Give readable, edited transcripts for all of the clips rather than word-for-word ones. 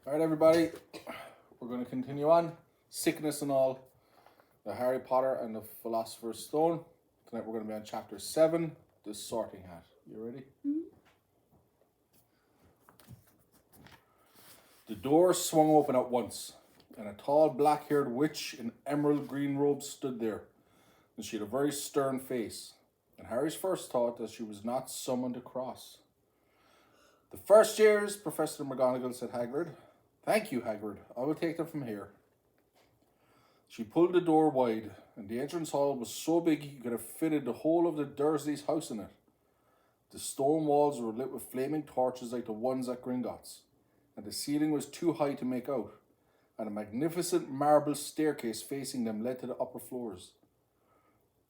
All right, everybody, we're going to continue on. Sickness and all, the Harry Potter and the Philosopher's Stone. Tonight we're going to be on chapter 7, the sorting hat. You ready? The door swung open at once, and a tall black-haired witch in emerald green robes stood there, and she had a very stern face, and Harry's first thought that she was not summoned across. The first years, Professor McGonagall, said Hagrid. Thank you, Hagrid. I will take them from here. She pulled the door wide, and the entrance hall was so big you could have fitted the whole of the Dursleys' house in it. The stone walls were lit with flaming torches like the ones at Gringotts, and the ceiling was too high to make out, and a magnificent marble staircase facing them led to the upper floors.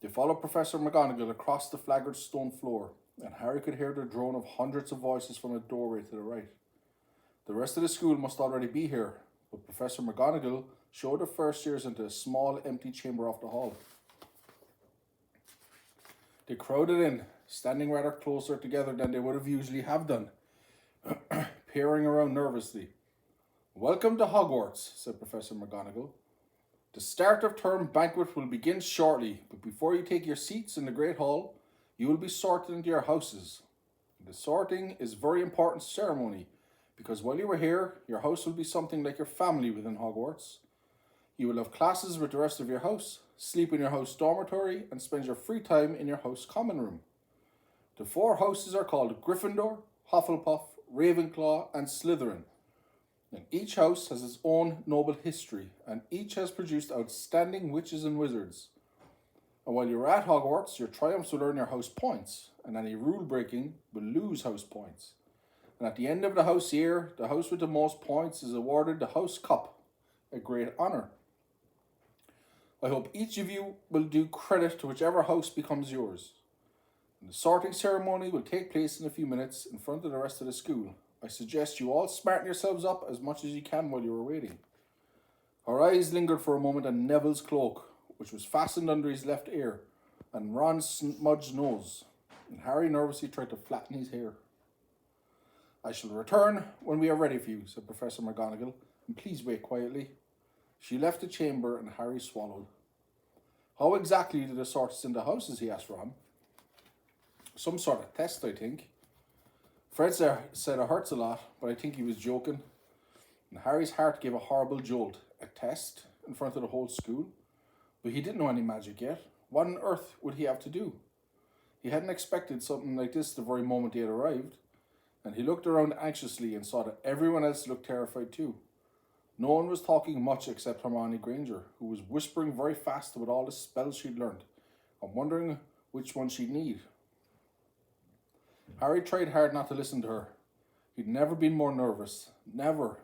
They followed Professor McGonagall across the flagged stone floor, and Harry could hear the drone of hundreds of voices from the doorway to the right. The rest of the school must already be here, but Professor McGonagall showed the first years into a small empty chamber off the hall. They crowded in, standing rather closer together than they would have usually have done, peering around nervously. Welcome to Hogwarts, said Professor McGonagall. The start of term banquet will begin shortly, but before you take your seats in the Great Hall, you will be sorted into your houses. The sorting is a very important ceremony, because while you are here, your house will be something like your family within Hogwarts. You will have classes with the rest of your house, sleep in your house dormitory, and spend your free time in your house common room. The 4 houses are called Gryffindor, Hufflepuff, Ravenclaw, and Slytherin. And each house has its own noble history, and each has produced outstanding witches and wizards. And while you're at Hogwarts, your triumphs will earn your house points, and any rule breaking will lose house points. And at the end of the house year, the house with the most points is awarded the House Cup, a great honour. I hope each of you will do credit to whichever house becomes yours. And the sorting ceremony will take place in a few minutes in front of the rest of the school. I suggest you all smarten yourselves up as much as you can while you are waiting. Her eyes lingered for a moment on Neville's cloak, which was fastened under his left ear, and Ron's smudged nose, and Harry nervously tried to flatten his hair. I shall return when we are ready for you, said Professor McGonagall, and please wait quietly. She left the chamber, and Harry swallowed. How exactly do they sort us into houses, he asked Ron. Some sort of test, I think. Fred said it hurts a lot, but I think he was joking. And Harry's heart gave a horrible jolt. A test in front of the whole school? But he didn't know any magic yet. What on earth would he have to do? He hadn't expected something like this the very moment he had arrived, and he looked around anxiously and saw that everyone else looked terrified too. No one was talking much except Hermione Granger, who was whispering very fast about all the spells she'd learned, and wondering which one she'd need. Harry tried hard not to listen to her. He'd never been more nervous. Never.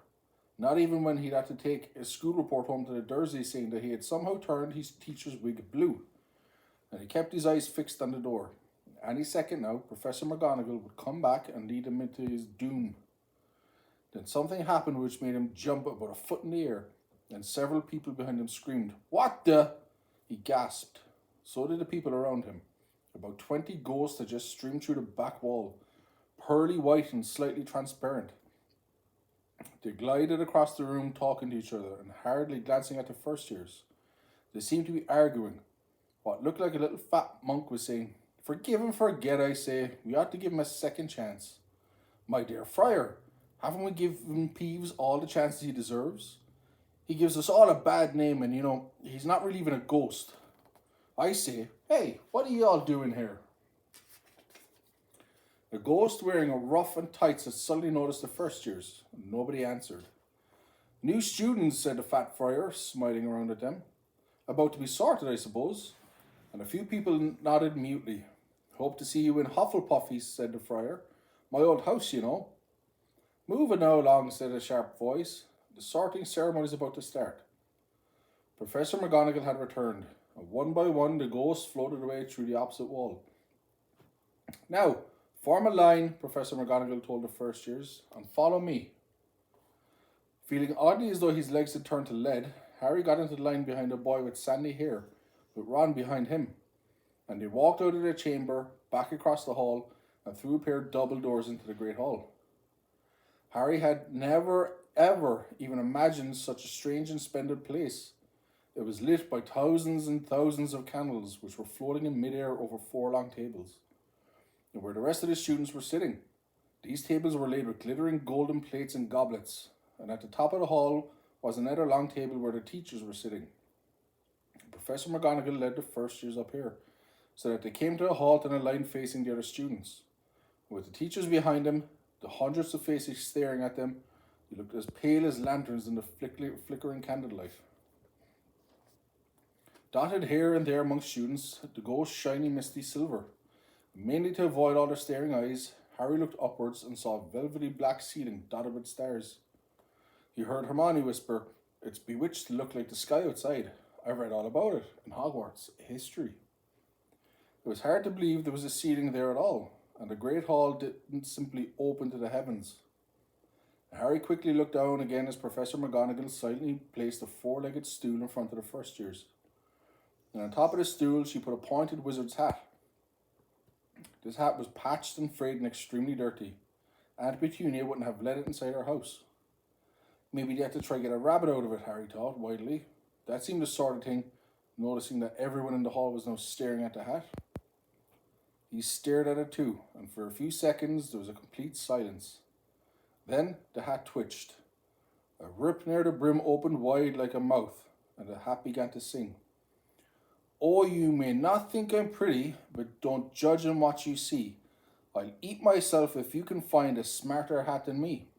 Not even when he'd had to take a school report home to the Dursleys saying that he had somehow turned his teacher's wig blue. And he kept his eyes fixed on the door. Any second now, Professor McGonagall would come back and lead him into his doom. Then something happened which made him jump about a foot in the air, and several people behind him screamed, "What the?" He gasped. So did the people around him. About 20 ghosts had just streamed through the back wall, pearly white and slightly transparent. They glided across the room talking to each other and hardly glancing at the first years. They seemed to be arguing. What looked like a little fat monk was saying, "Forgive and forget, I say. We ought to give him a second chance." "My dear Friar, haven't we given Peeves all the chances he deserves? He gives us all a bad name and, he's not really even a ghost." I say, "Hey, what are you all doing here?" A ghost wearing a ruff and tights had suddenly noticed the first years, and nobody answered. "New students," said the fat friar, smiling around at them. "About to be sorted, I suppose." And a few people nodded mutely. "Hope to see you in Hufflepuff," said the friar. "My old house, you know." "Moving now along," said a sharp voice. "The sorting ceremony is about to start." Professor McGonagall had returned, and one by one the ghosts floated away through the opposite wall. "Now, form a line," Professor McGonagall told the first years, "and follow me." Feeling oddly as though his legs had turned to lead, Harry got into the line behind a boy with sandy hair, with Ron behind him, and they walked out of the chamber, back across the hall, and through a pair of double doors into the Great Hall. Harry had never ever even imagined such a strange and splendid place. It was lit by thousands and thousands of candles, which were floating in midair over four long tables, and where the rest of the students were sitting. These tables were laid with glittering golden plates and goblets, and at the top of the hall was another long table where the teachers were sitting. Professor McGonagall led the first years up here, so that they came to a halt in a line facing the other students. With the teachers behind them, the hundreds of faces staring at them, they looked as pale as lanterns in the flickering candlelight. Dotted here and there among students, the ghost shiny misty silver. Mainly to avoid all their staring eyes, Harry looked upwards and saw a velvety black ceiling dotted with stars. He heard Hermione whisper, "It's bewitched to look like the sky outside. I've read all about it in Hogwarts history." It was hard to believe there was a ceiling there at all, and the great hall didn't simply open to the heavens. Harry quickly looked down again as Professor McGonagall silently placed a four-legged stool in front of the first years. And on top of the stool, she put a pointed wizard's hat. This hat was patched and frayed and extremely dirty. Aunt Petunia wouldn't have let it inside her house. Maybe they had to try to get a rabbit out of it, Harry thought wildly. That seemed the sort of thing, noticing that everyone in the hall was now staring at the hat. He stared at it too, and for a few seconds there was a complete silence. Then the hat twitched. A rip near the brim opened wide like a mouth, and the hat began to sing. "Oh, you may not think I'm pretty, but don't judge on what you see. I'll eat myself if you can find a smarter hat than me.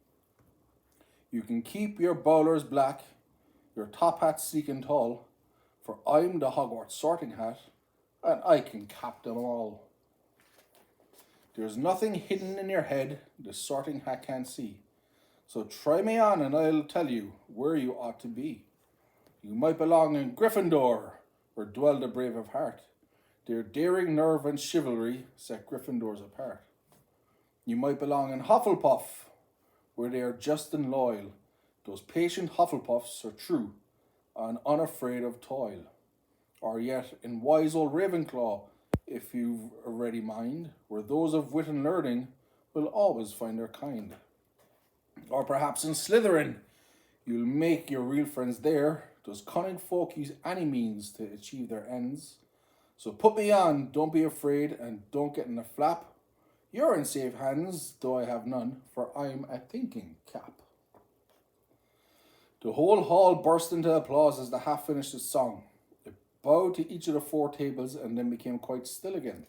You can keep your bowlers black, your top hat sleek and tall, for I'm the Hogwarts sorting hat, and I can cap them all. There's nothing hidden in your head the sorting hat can't see. So try me on and I'll tell you where you ought to be. You might belong in Gryffindor, where dwell the brave of heart. Their daring nerve and chivalry set Gryffindors apart. You might belong in Hufflepuff, where they are just and loyal. Those patient Hufflepuffs are true and unafraid of toil. Or yet in wise old Ravenclaw, if you've a ready mind, where those of wit and learning will always find their kind. Or perhaps in Slytherin, you'll make your real friends there. Those cunning folk use any means to achieve their ends. So put me on, don't be afraid, and don't get in a flap. You're in safe hands, though I have none, for I'm a thinking cap." The whole hall burst into applause as the hat finished its song. It bowed to each of the four tables and then became quite still again.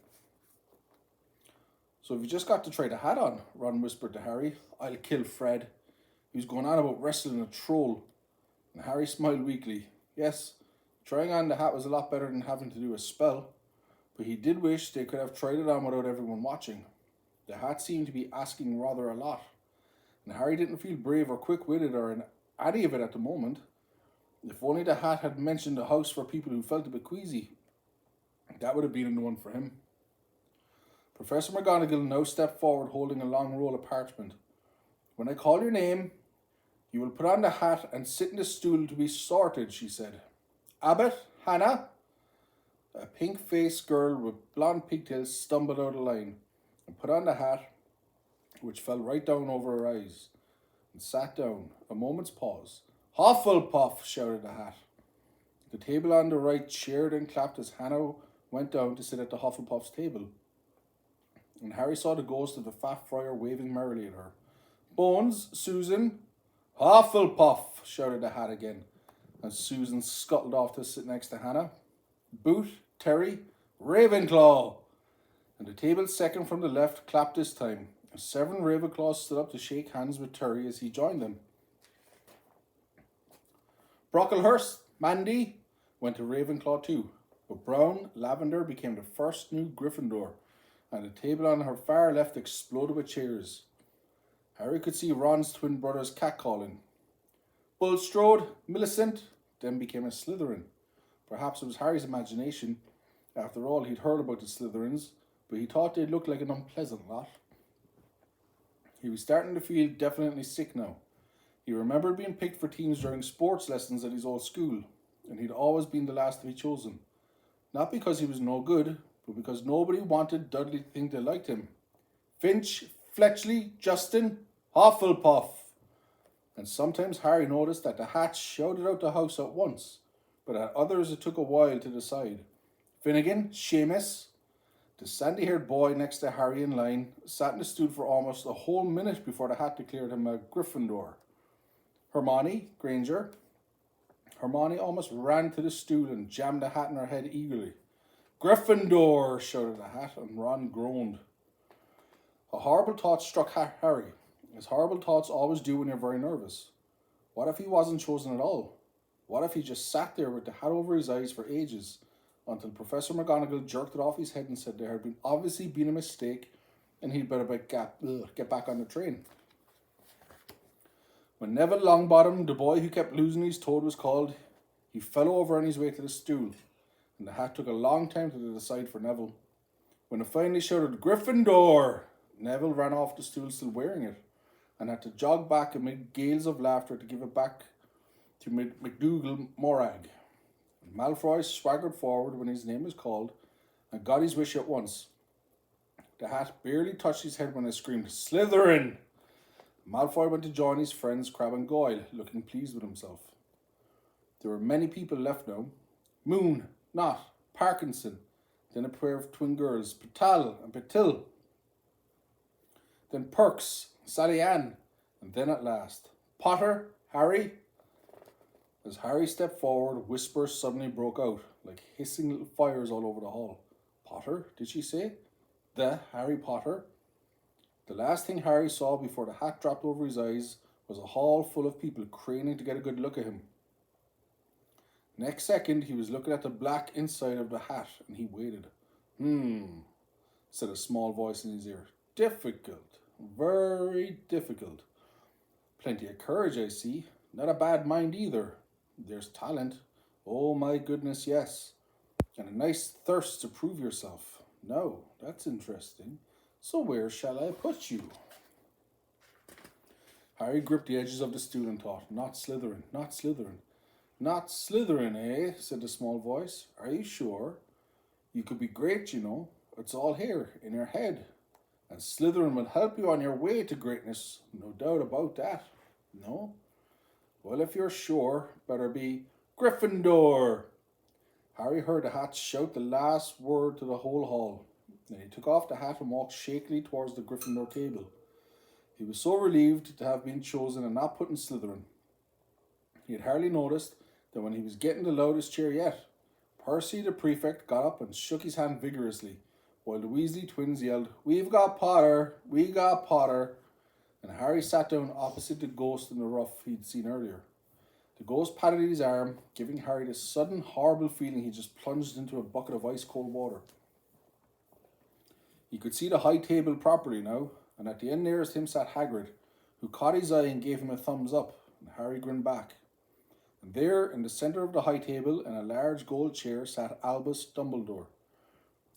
"So have you just got to try the hat on?" Ron whispered to Harry. "I'll kill Fred. He was going on about wrestling a troll." And Harry smiled weakly. Yes, trying on the hat was a lot better than having to do a spell, but he did wish they could have tried it on without everyone watching. The hat seemed to be asking rather a lot, and Harry didn't feel brave or quick-witted or in any of it at the moment. If only the hat had mentioned a house for people who felt a bit queasy, that would have been the one for him. Professor McGonagall now stepped forward holding a long roll of parchment. "When I call your name, you will put on the hat and sit in the stool to be sorted," she said. "Abbott, Hannah." A pink-faced girl with blonde pigtails stumbled out of line and put on the hat, which fell right down over her eyes, and sat down. A moment's pause. "Hufflepuff!" shouted the hat. The table on the right cheered and clapped as Hannah went down to sit at the Hufflepuff's table, and Harry saw the ghost of the fat friar waving merrily at her. "Bones, Susan." "Hufflepuff!" shouted the hat again, and Susan scuttled off to sit next to Hannah. "Boot, Terry, Ravenclaw!" And the table second from the left clapped this time, and 7 Ravenclaws stood up to shake hands with Terry as he joined them. "Brocklehurst, Mandy," went to Ravenclaw too, but Brown Lavender became the first new Gryffindor, and the table on her far left exploded with cheers. Harry could see Ron's twin brothers catcalling. Bulstrode, Millicent, then became a Slytherin. Perhaps it was Harry's imagination. After all, he'd heard about the Slytherins, but he thought they'd look like an unpleasant lot. He was starting to feel definitely sick now. He remembered being picked for teams during sports lessons at his old school, and he'd always been the last to be chosen. Not because he was no good, but because nobody wanted Dudley to think they liked him. "Finch, Fletchley, Justin, Hufflepuff." And sometimes Harry noticed that the hat shouted out the house at once, but at others it took a while to decide. Finnegan, Seamus, the sandy-haired boy next to Harry in line, sat in the stool for almost a whole minute before the hat declared him a Gryffindor. Hermione Granger. Hermione almost ran to the stool and jammed the hat in her head eagerly. Gryffindor, shouted the hat, and Ron groaned. A horrible thought struck Harry, as horrible thoughts always do when you're very nervous. What if he wasn't chosen at all? What if he just sat there with the hat over his eyes for ages, until Professor McGonagall jerked it off his head and said there had obviously been a mistake and he'd better get back on the train. When Neville Longbottom, the boy who kept losing his toad, was called, he fell over on his way to the stool, and the hat took a long time to decide for Neville. When it finally shouted, Gryffindor, Neville ran off the stool still wearing it, and had to jog back amid gales of laughter to give it back to McDougal Morag. Malfoy swaggered forward when his name was called and got his wish at once. The hat barely touched his head when it screamed, Slytherin! Malfoy went to join his friends Crabbe and Goyle, looking pleased with himself. There were many people left now. Moon, Knott, Parkinson, then a pair of twin girls, Patal and Patil, then Perks, Sally Ann, and then at last, Potter, Harry. As Harry stepped forward, whispers suddenly broke out, like hissing little fires all over the hall. Potter, did she say? The Harry Potter? The last thing Harry saw before the hat dropped over his eyes was a hall full of people craning to get a good look at him. Next second, he was looking at the black inside of the hat, and he waited. Said a small voice in his ear. Difficult. Very difficult. Plenty of courage, I see. Not a bad mind either. There's talent. Oh my goodness, yes. And a nice thirst to prove yourself. No, that's interesting. So where shall I put you? Harry gripped the edges of the stool and thought, not Slytherin, not Slytherin. Not Slytherin, eh? Said the small voice. Are you sure? You could be great, you know. It's all here, in your head. And Slytherin will help you on your way to greatness. No doubt about that. No? Well, if you're sure, better be Gryffindor. Harry heard the hat shout the last word to the whole hall. Then he took off the hat and walked shakily towards the Gryffindor table. He was so relieved to have been chosen and not put in Slytherin. He had hardly noticed that when he was getting the loudest cheer yet, Percy the prefect got up and shook his hand vigorously, while the Weasley twins yelled, We've got Potter! We got Potter! And Harry sat down opposite the ghost in the rough he'd seen earlier. The ghost patted his arm, giving Harry the sudden horrible feeling he just plunged into a bucket of ice-cold water. He could see the high table properly now, and at the end nearest him sat Hagrid, who caught his eye and gave him a thumbs up, and Harry grinned back. And there, in the centre of the high table, in a large gold chair, sat Albus Dumbledore.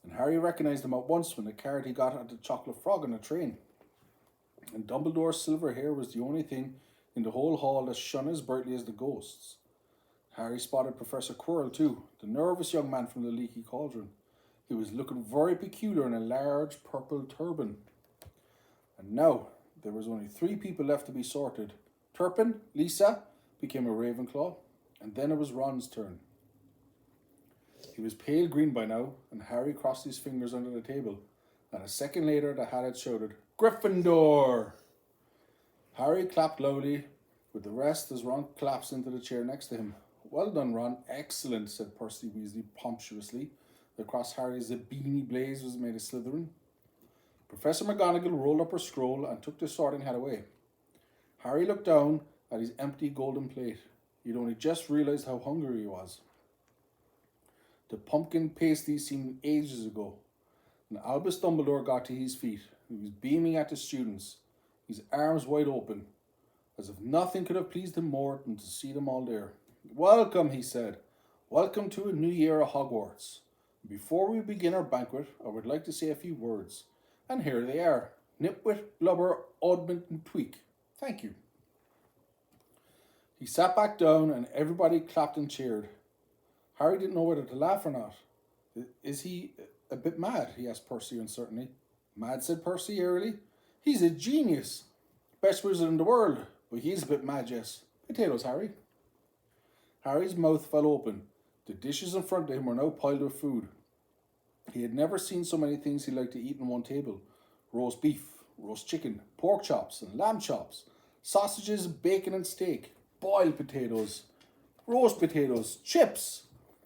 And Harry recognised him at once when the card he got at the Chocolate Frog on the train. And Dumbledore's silver hair was the only thing in the whole hall that shone as brightly as the ghost's. Harry spotted Professor Quirrell too, the nervous young man from the Leaky Cauldron. He was looking very peculiar in a large purple turban. And now, there was only 3 people left to be sorted. Turpin, Lisa, became a Ravenclaw, and then it was Ron's turn. He was pale green by now, and Harry crossed his fingers under the table, and a second later the hat had shouted, Gryffindor! Harry clapped loudly with the rest as Ron collapsed into the chair next to him. Well done, Ron. Excellent, said Percy Weasley pompously. Across Harry's beanie blaze was made of Slytherin. Professor McGonagall rolled up her scroll and took the sorting hat away. Harry looked down at his empty golden plate. He'd only just realised how hungry he was. The pumpkin pasty seemed ages ago, and Albus Dumbledore got to his feet. He was beaming at the students, his arms wide open, as if nothing could have pleased him more than to see them all there. Welcome, he said. Welcome to a new year at Hogwarts. Before we begin our banquet, I would like to say a few words. And here they are. Nitwit, Blubber, Oddment, and Tweak. Thank you. He sat back down and everybody clapped and cheered. Harry didn't know whether to laugh or not. Is he a bit mad? He asked Percy uncertainly. Mad, said Percy airily. He's a genius. Best wizard in the world. But he's a bit mad, yes. Potatoes, Harry. Harry's mouth fell open. The dishes in front of him were now piled with food. He had never seen so many things he liked to eat on one table. Roast beef, roast chicken, pork chops and lamb chops, sausages, bacon and steak, boiled potatoes, roast potatoes, chips,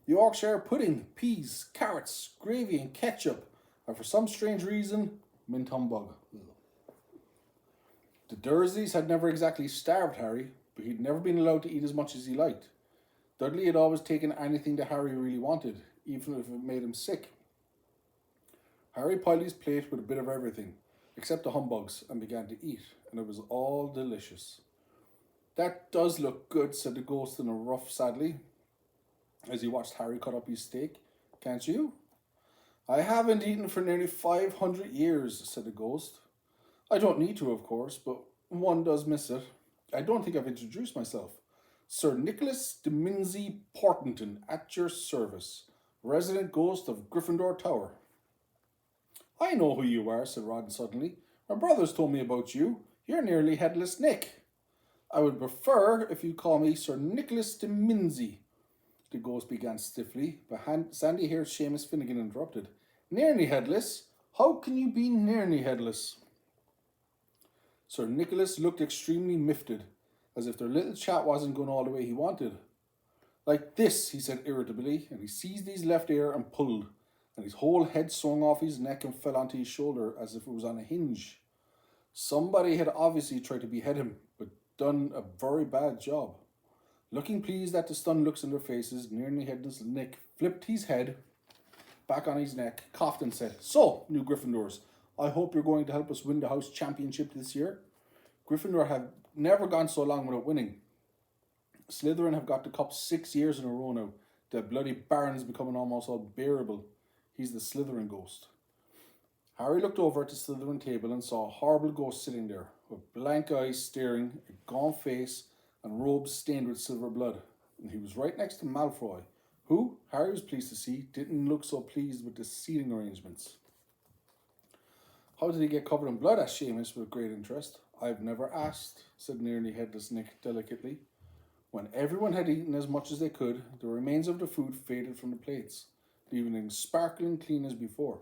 Yorkshire pudding, peas, carrots, gravy and ketchup, and for some strange reason, mint humbug. The Dursleys had never exactly starved Harry, but he'd never been allowed to eat as much as he liked. Dudley had always taken anything that Harry really wanted, even if it made him sick. Harry piled his plate with a bit of everything, except the humbugs, and began to eat, and it was all delicious. That does look good, said the ghost in a ruff sadly, as he watched Harry cut up his steak. Can't you? I haven't eaten for nearly 500 years, said the ghost. I don't need to, of course, but one does miss it. I don't think I've introduced myself. Sir Nicholas de Minzy Portenton, at your service, resident ghost of Gryffindor Tower. I know who you are, said Ron suddenly. My brothers told me about you. You're nearly headless Nick. I would prefer if you call me Sir Nicholas de Minzy. The ghost began stiffly, but sandy-haired Seamus Finnegan interrupted. Nearly headless? How can you be nearly headless? Sir Nicholas looked extremely miffed, as if their little chat wasn't going all the way he wanted. Like this, he said irritably, and he seized his left ear and pulled, and his whole head swung off his neck and fell onto his shoulder as if it was on a hinge. Somebody had obviously tried to behead him, but done a very bad job. Looking pleased at the stunned looks in their faces, nearly headless Nick flipped his head back on his neck, coughed and said, So, new Gryffindors, I hope you're going to help us win the house championship this year. Gryffindor have never gone so long without winning. Slytherin have got the cup 6 years in a row now. The bloody Baron's becoming almost unbearable. He's the Slytherin ghost. Harry looked over at the Slytherin table and saw a horrible ghost sitting there, with blank eyes staring, a gaunt face, and robes stained with silver blood. And he was right next to Malfoy, who, Harry was pleased to see, didn't look so pleased with the seating arrangements. How did he get covered in blood? Asked Seamus with great interest. I've never asked, said nearly headless Nick delicately. When everyone had eaten as much as they could, the remains of the food faded from the plates, leaving them sparkling clean as before.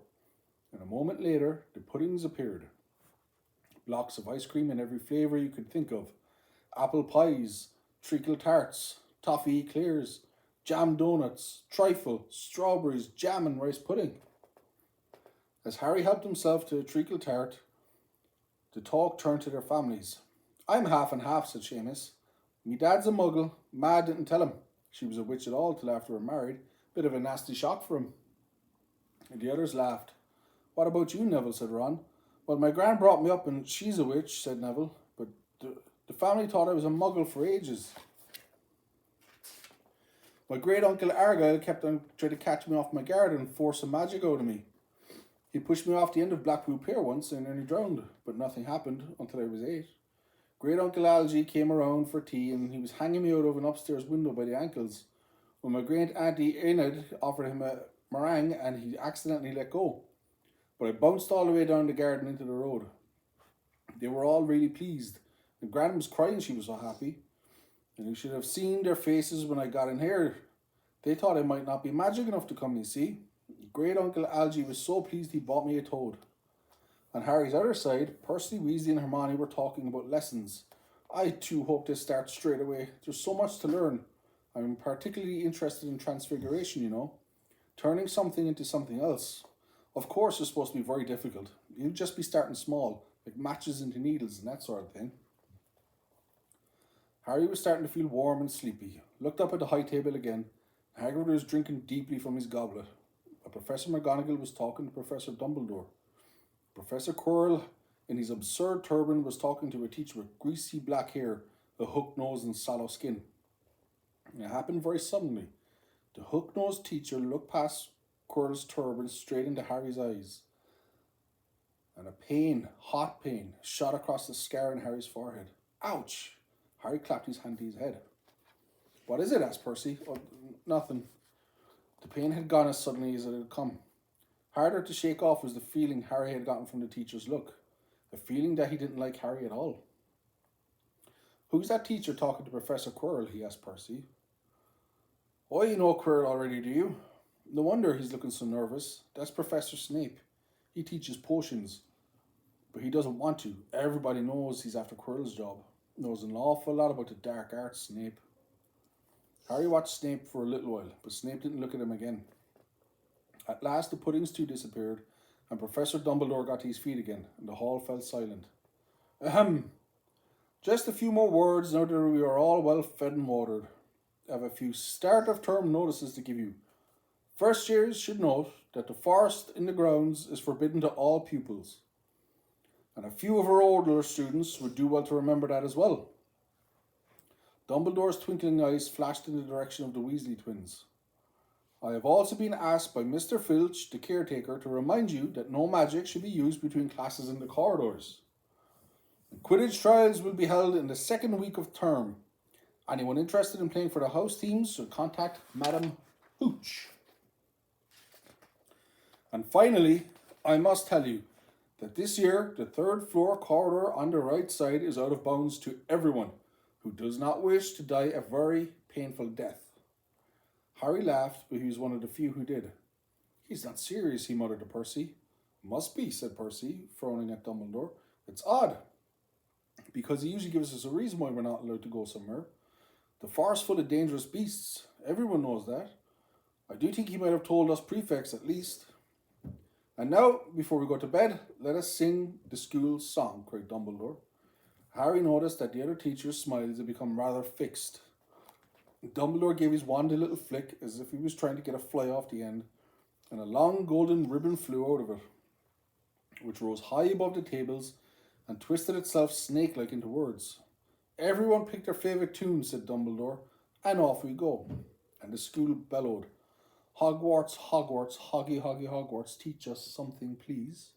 And a moment later, the puddings appeared. Blocks of ice cream in every flavour you could think of. Apple pies, treacle tarts, toffee eclairs, jam donuts, trifle, strawberries, jam and rice pudding. As Harry helped himself to a treacle tart, the talk turned to their families. I'm half and half, said Seamus. Me dad's a muggle. Ma didn't tell him she was a witch at all till after we were married. Bit of a nasty shock for him. And the others laughed. What about you, Neville, said Ron. Well, my gran brought me up and she's a witch, said Neville. But the family thought I was a muggle for ages. My great-uncle Argyle kept on trying to catch me off my guard and force some magic out of me. He pushed me off the end of Blackpool Pier once and nearly drowned, but nothing happened until I was 8. Great-uncle Algie came around for tea and he was hanging me out of an upstairs window by the ankles when my great-auntie Enid offered him a meringue and he accidentally let go. But I bounced all the way down the garden into the road. They were all really pleased. And Gran was crying, she was so happy. And you should have seen their faces when I got in here. They thought I might not be magic enough to come, you see. Great-uncle Algie was so pleased he bought me a toad. On Harry's other side, Percy, Weasley and Hermione were talking about lessons. I too hope they start straight away. There's so much to learn. I'm particularly interested in transfiguration, you know. Turning something into something else. Of course it's supposed to be very difficult. You'll just be starting small, like matches into needles and that sort of thing. Harry was starting to feel warm and sleepy. Looked up at the high table again. Hagrid was drinking deeply from his goblet. Professor McGonagall was talking to Professor Dumbledore. Professor Quirrell, in his absurd turban, was talking to a teacher with greasy black hair, a hooked nose and sallow skin. It happened very suddenly. The hook-nosed teacher looked past Quirrell's turban straight into Harry's eyes. And a pain, hot pain, shot across the scar on Harry's forehead. Ouch! Harry clapped his hand to his head. What is it? Asked Percy. Oh, nothing. The pain had gone as suddenly as it had come. Harder to shake off was the feeling Harry had gotten from the teacher's look. A feeling that he didn't like Harry at all. Who's that teacher talking to Professor Quirrell? He asked Percy. Oh, you know Quirrell already, do you? No wonder he's looking so nervous. That's Professor Snape. He teaches potions, but he doesn't want to. Everybody knows he's after Quirrell's job. Knows an awful lot about the dark arts, Snape. Harry watched Snape for a little while, but Snape didn't look at him again. At last, the pudding stew disappeared, and Professor Dumbledore got to his feet again, and the hall fell silent. Ahem. Just a few more words now that we are all well fed and watered. I have a few start of term notices to give you. First years should note that the forest in the grounds is forbidden to all pupils. And a few of our older students would do well to remember that as well. Dumbledore's twinkling eyes flashed in the direction of the Weasley twins. I have also been asked by Mr. Filch, the caretaker, to remind you that no magic should be used between classes in the corridors. The Quidditch trials will be held in the second week of term. Anyone interested in playing for the house teams should contact Madam Hooch. And finally, I must tell you that this year the third floor corridor on the right side is out of bounds to everyone who does not wish to die a very painful death. Harry laughed, but he was one of the few who did. He's not serious, he muttered to Percy. Must be, said Percy, frowning at Dumbledore. It's odd, because he usually gives us a reason why we're not allowed to go somewhere. The forest full of dangerous beasts. Everyone knows that. I do think he might have told us prefects at least. And now, before we go to bed, let us sing the school song, cried Dumbledore. Harry noticed that the other teachers' smiles had become rather fixed. Dumbledore gave his wand a little flick as if he was trying to get a fly off the end, and a long golden ribbon flew out of it, which rose high above the tables and twisted itself snake-like into words. Everyone picked their favourite tune, said Dumbledore, and off we go. And the school bellowed, Hogwarts, Hogwarts, Hoggy, Hoggy, Hogwarts, teach us something, please.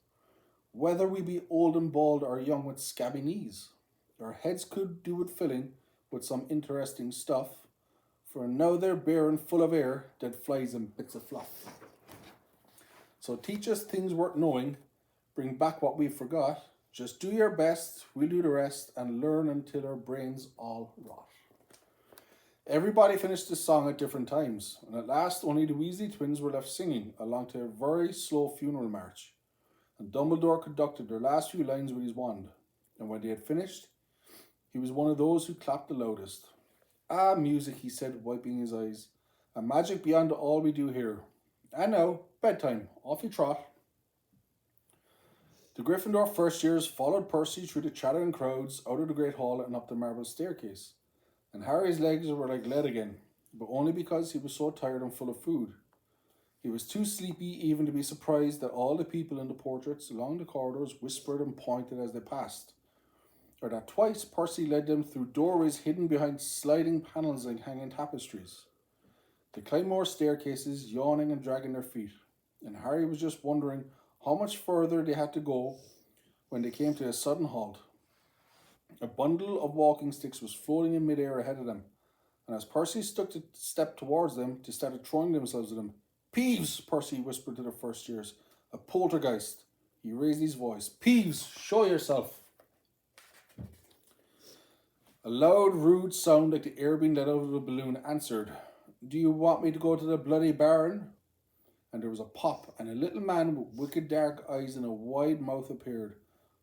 Whether we be old and bald or young with scabby knees, our heads could do with filling with some interesting stuff, for now they're bare and full of air, dead flies and bits of fluff. So teach us things worth knowing, bring back what we forgot, just do your best, we'll do the rest, and learn until our brains all rot. Everybody finished the song at different times, and at last only the Weasley twins were left singing along to a very slow funeral march, and Dumbledore conducted their last few lines with his wand, and when they had finished, he was one of those who clapped the loudest. Ah, music, he said, wiping his eyes, a magic beyond all we do here. And now, bedtime, off you trot. The Gryffindor first years followed Percy through the chattering crowds, out of the Great Hall and up the marble staircase, and Harry's legs were like lead again, but only because he was so tired and full of food. He was too sleepy even to be surprised that all the people in the portraits along the corridors whispered and pointed as they passed, or that twice Percy led them through doorways hidden behind sliding panels and hanging tapestries. They climbed more staircases, yawning and dragging their feet, and Harry was just wondering how much further they had to go when they came to a sudden halt. A bundle of walking sticks was floating in midair ahead of them, and as Percy took a step towards them, they started throwing themselves at him. Peeves, Percy whispered to the first years. A poltergeist. He raised his voice. Peeves, show yourself. A loud, rude sound like the air being let out of a balloon answered, Do you want me to go to the bloody barn? And there was a pop, and a little man with wicked dark eyes and a wide mouth appeared,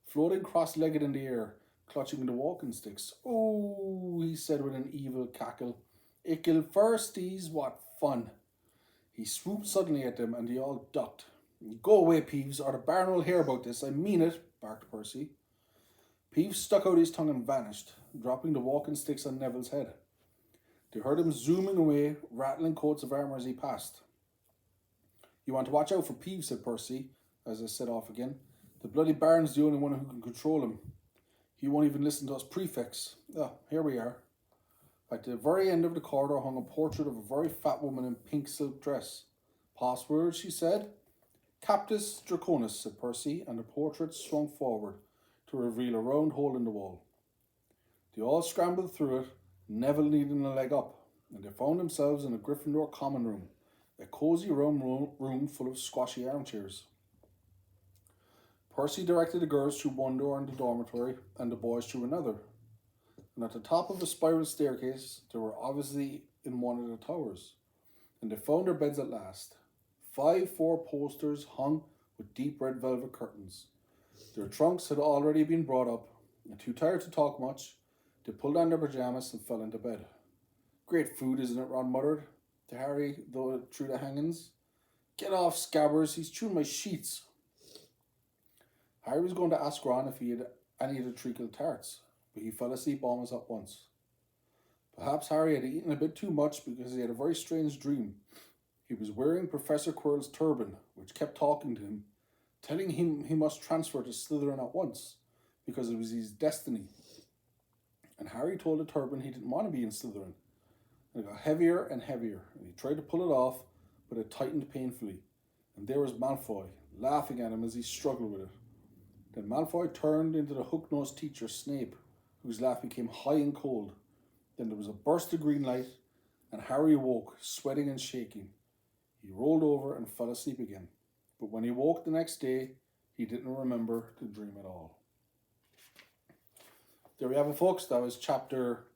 floating cross-legged in the air, clutching the walking sticks. Oh, he said with an evil cackle. Ickle firsties, what fun. He swooped suddenly at them, and they all ducked. Go away, Peeves, or the barn will hear about this. I mean it, barked Percy. Peeves stuck out his tongue and vanished, dropping the walking sticks on Neville's head. They heard him zooming away, rattling coats of armour as he passed. You want to watch out for Peeves, said Percy, as they set off again. The bloody baron's the only one who can control him. He won't even listen to us prefects. Ah, here we are. At the very end of the corridor hung a portrait of a very fat woman in pink silk dress. Password, she said. Captus Draconis, said Percy, and the portrait swung forward to reveal a round hole in the wall. They all scrambled through it, Neville needing a leg up, and they found themselves in a Gryffindor common room, a cosy room full of squashy armchairs. Percy directed the girls through one door in the dormitory and the boys through another. and at the top of a spiral staircase, they were obviously in one of the towers, and they found their beds at last. 5 four-posters hung with deep red velvet curtains. Their trunks had already been brought up, and too tired to talk much, they pulled on their pajamas and fell into bed. Great food, isn't it? Ron muttered to Harry, though through the hangings. Get off, Scabbers, he's chewing my sheets. Harry was going to ask Ron if he had any of the treacle tarts, but he fell asleep almost at once. Perhaps Harry had eaten a bit too much because he had a very strange dream. He was wearing Professor Quirrell's turban, which kept talking to him, telling him he must transfer to Slytherin at once, because it was his destiny. And Harry told the turban he didn't want to be in Slytherin. And it got heavier and heavier, and he tried to pull it off, but it tightened painfully. And there was Malfoy, laughing at him as he struggled with it. Then Malfoy turned into the hook-nosed teacher, Snape, whose laugh became high and cold. Then there was a burst of green light, and Harry awoke, sweating and shaking. He rolled over and fell asleep again. But when he woke the next day, he didn't remember the dream at all. There we have it, folks. That was chapter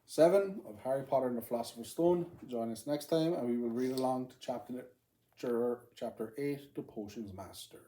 7 of Harry Potter and the Philosopher's Stone. Join us next time, and we will read along to chapter 8, The Potions Master.